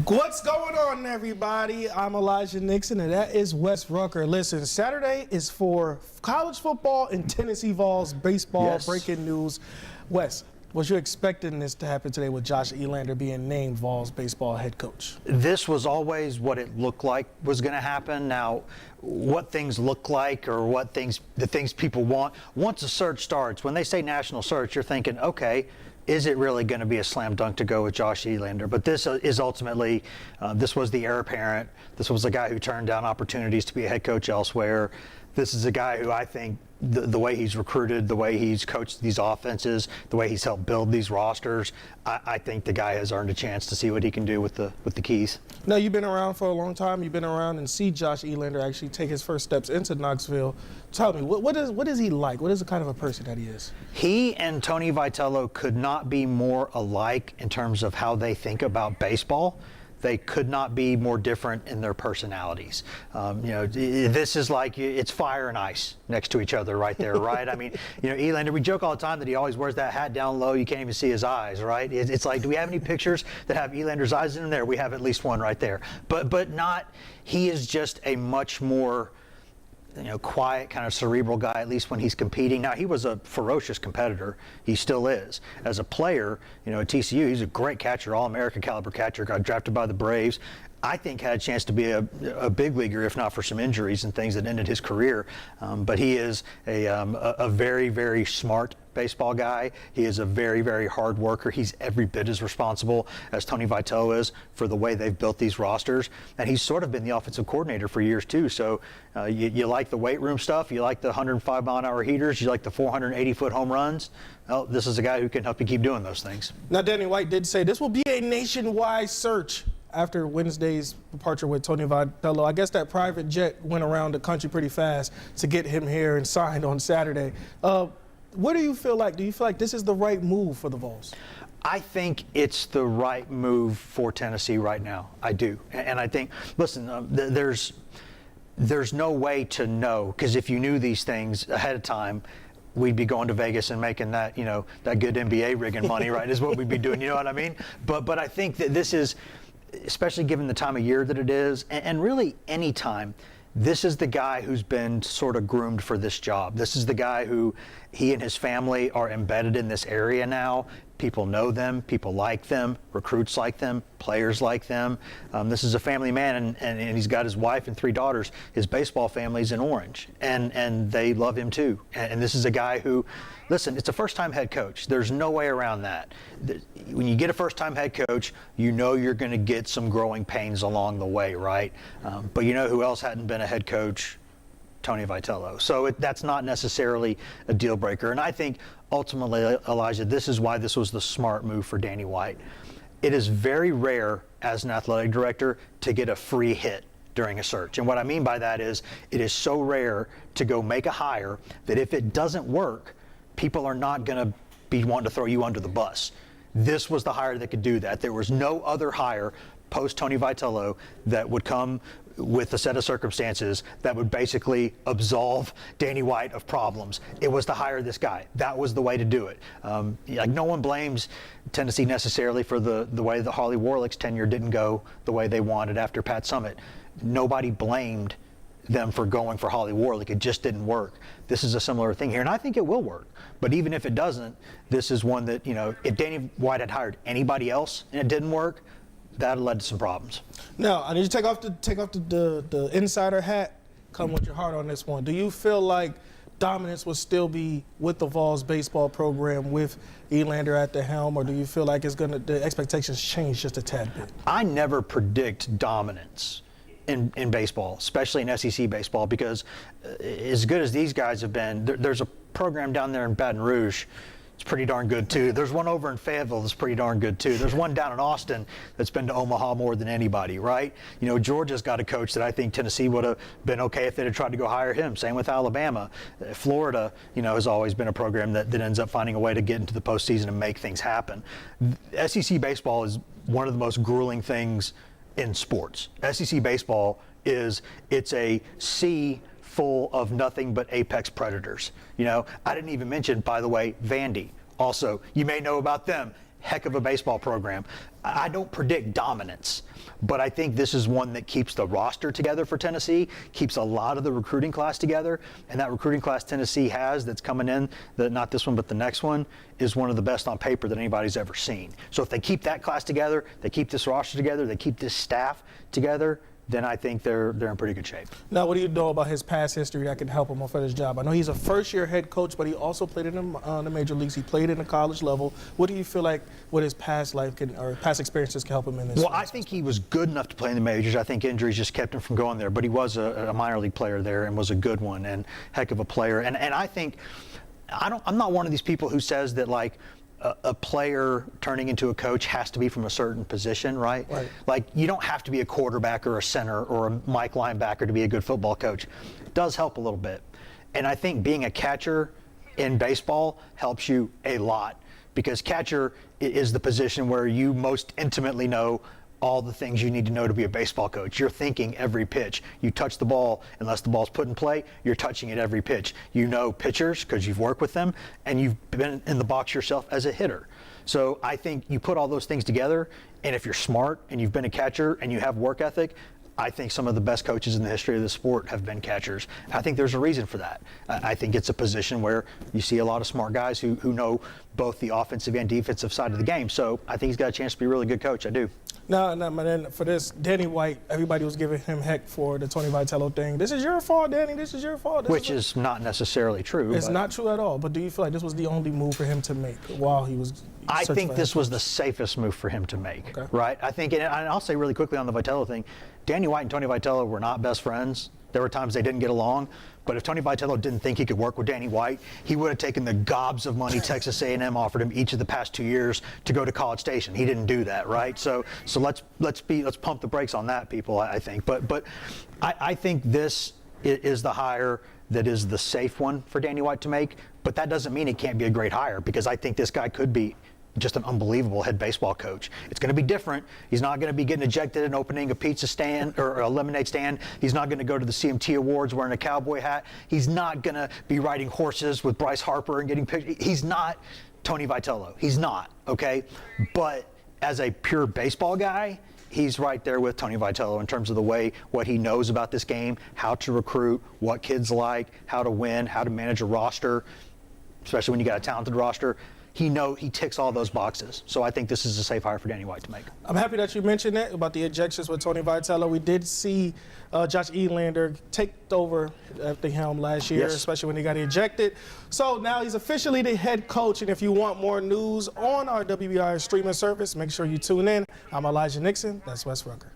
What's going on, everybody? I'm Elijah Nixon, and that is Wes Rucker. Listen, Saturday is for college football and Tennessee Vols baseball. Yes. Breaking news. Wes, was you expecting this to happen today with Josh Elander being named Vols baseball head coach? This was always what it looked like was going to happen. Now, what things look like or the things people want, once a search starts, when they say national search, you're thinking, okay, is it really going to be a slam dunk to go with Josh Elander? But this is ultimately, this was the heir apparent. This was a guy who turned down opportunities to be a head coach elsewhere. This is a guy who I think the way he's recruited, the way he's coached these offenses, the way he's helped build these rosters, I think the guy has earned a chance to see what he can do with the keys. Now, you've been around for a long time. You've been around and see Josh Elander actually take his first steps into Knoxville. Tell me, what is he like? What is the kind of a person that he is? He and Tony Vitello could not be more alike in terms of how they think about baseball. They could not be more different in their personalities. This is like it's fire and ice next to each other right there, right? I mean, Elander, we joke all the time that he always wears that hat down low. You can't even see his eyes, right? It's like, do we have any pictures that have Elander's eyes in there? We have at least one right there. But not, he is just a much more quiet, kind of cerebral guy, at least when he's competing. Now, he was a ferocious competitor. He still is. As a player, at TCU, he's a great catcher, all-American caliber catcher, got drafted by the Braves. I think had a chance to be a big leaguer, if not for some injuries and things that ended his career. But he is a very, very smart baseball guy. He is a very, very hard worker. He's every bit as responsible as Tony Vitello is for the way they've built these rosters. And he's sort of been the offensive coordinator for years, too. So you like the weight room stuff. You like the 105-mile-an-hour heaters. You like the 480-foot home runs. Well, this is a guy who can help you keep doing those things. Now, Danny White did say this will be a nationwide search after Wednesday's departure with Tony Vitello. I guess that private jet went around the country pretty fast to get him here and signed on Saturday. What do you feel like? Do you feel like this is the right move for the Vols? I think it's the right move for Tennessee right now. I do. And I think, listen, there's no way to know, because if you knew these things ahead of time, we'd be going to Vegas and making that, that good NBA rigging money, right, is what we'd be doing, you know what I mean? But I think that this is, especially given the time of year that it is, and really any time, this is the guy who's been sort of groomed for this job. This is the guy who, he and his family are embedded in this area now. People know them, people like them, recruits like them, players like them. This is a family man, and he's got his wife and 3 daughters. His baseball family's in Orange, and they love him too. And this is a guy who, listen, it's a first-time head coach. There's no way around that. When you get a first-time head coach, you're going to get some growing pains along the way, right? But you know who else hadn't been a head coach? Tony Vitello. So that's not necessarily a deal breaker. And I think ultimately, Elijah, this is why this was the smart move for Danny White. It is very rare as an athletic director to get a free hit during a search. And what I mean by that is it is so rare to go make a hire that if it doesn't work, people are not going to be wanting to throw you under the bus. This was the hire that could do that. There was no other hire post Tony Vitello that would come with a set of circumstances that would basically absolve Danny White of problems. It was to hire this guy. That was the way to do it. No one blames Tennessee necessarily for the way the Harley Warlick's tenure didn't go the way they wanted after Pat Summitt. Nobody blamed them for going for Holly Warlick. It just didn't work. This is a similar thing here, and I think it will work. But even if it doesn't, this is one that, if Danny White had hired anybody else and it didn't work, that had led to some problems. Now, I need you to take off the insider hat. Come with your heart on this one. Do you feel like dominance will still be with the Vols baseball program with Elander at the helm, or do you feel like the expectations change just a tad bit? I never predict dominance in baseball, especially in SEC baseball, because as good as these guys have been, there's a program down there in Baton Rouge. It's pretty darn good, too. There's one over in Fayetteville that's pretty darn good, too. There's one down in Austin that's been to Omaha more than anybody, right? Georgia's got a coach that I think Tennessee would have been okay if they'd have tried to go hire him. Same with Alabama. Florida, has always been a program that ends up finding a way to get into the postseason and make things happen. SEC baseball is one of the most grueling things in sports. SEC baseball it's a sea full of nothing but apex predators. I didn't even mention, by the way, Vandy. Also, you may know about them. heck of a baseball program. I don't predict dominance, but I think this is one that keeps the roster together for Tennessee, keeps a lot of the recruiting class together, and that recruiting class Tennessee has that's coming in, not this one but the next one, is one of the best on paper that anybody's ever seen. So if they keep that class together, they keep this roster together, they keep this staff together, then I think they're in pretty good shape. Now, what do you know about his past history that can help him for his job? I know he's a first-year head coach, but he also played in the major leagues. He played in the college level. What do you feel like what his past life or past experiences can help him in this? Well, I think he was good enough to play in the majors. I think injuries just kept him from going there, but he was a minor league player there and was a good one and heck of a player. And I think I'm not one of these people who says that like a player turning into a coach has to be from a certain position, right? Like you don't have to be a quarterback or a center or a Mike linebacker to be a good football coach. It does help a little bit. And I think being a catcher in baseball helps you a lot because catcher is the position where you most intimately know all the things you need to know to be a baseball coach. You're thinking every pitch. You touch the ball, unless the ball's put in play, you're touching it every pitch. You know pitchers because you've worked with them, and you've been in the box yourself as a hitter. So I think you put all those things together, and if you're smart and you've been a catcher and you have work ethic, I think some of the best coaches in the history of the sport have been catchers. I think there's a reason for that. I think it's a position where you see a lot of smart guys who know both the offensive and defensive side of the game. So I think he's got a chance to be a really good coach. I do. No, but then for this, Danny White, everybody was giving him heck for the Tony Vitello thing. This is your fault, Danny. This is your fault. Which is not necessarily true. It's not true at all. But do you feel like this was the only move for him to make while he was I think this was the safest move for him to make, okay. Right? I think, and I'll say really quickly on the Vitello thing, Danny White and Tony Vitello were not best friends. There were times they didn't get along, but if Tony Vitello didn't think he could work with Danny White, he would have taken the gobs of money Texas A&M offered him each of the past 2 years to go to College Station. He didn't do that, right? So let's pump the brakes on that, people. I think, but I think this is the hire that is the safe one for Danny White to make. But that doesn't mean it can't be a great hire because I think this guy could be just an unbelievable head baseball coach. It's going to be different. He's not going to be getting ejected and opening a pizza stand or a lemonade stand. He's not going to go to the CMT Awards wearing a cowboy hat. He's not going to be riding horses with Bryce Harper and getting pictures. He's not Tony Vitello. He's not, okay? But as a pure baseball guy, he's right there with Tony Vitello in terms of the way, what he knows about this game, how to recruit, what kids like, how to win, how to manage a roster, especially when you got a talented roster. He ticks all those boxes. So I think this is a safe hire for Danny White to make. I'm happy that you mentioned that about the ejections with Tony Vitello. We did see Josh Elander take over at the helm last year, yes, especially when he got ejected. So now he's officially the head coach. And if you want more news on our WBI streaming service, make sure you tune in. I'm Elijah Nixon. That's Wes Rucker.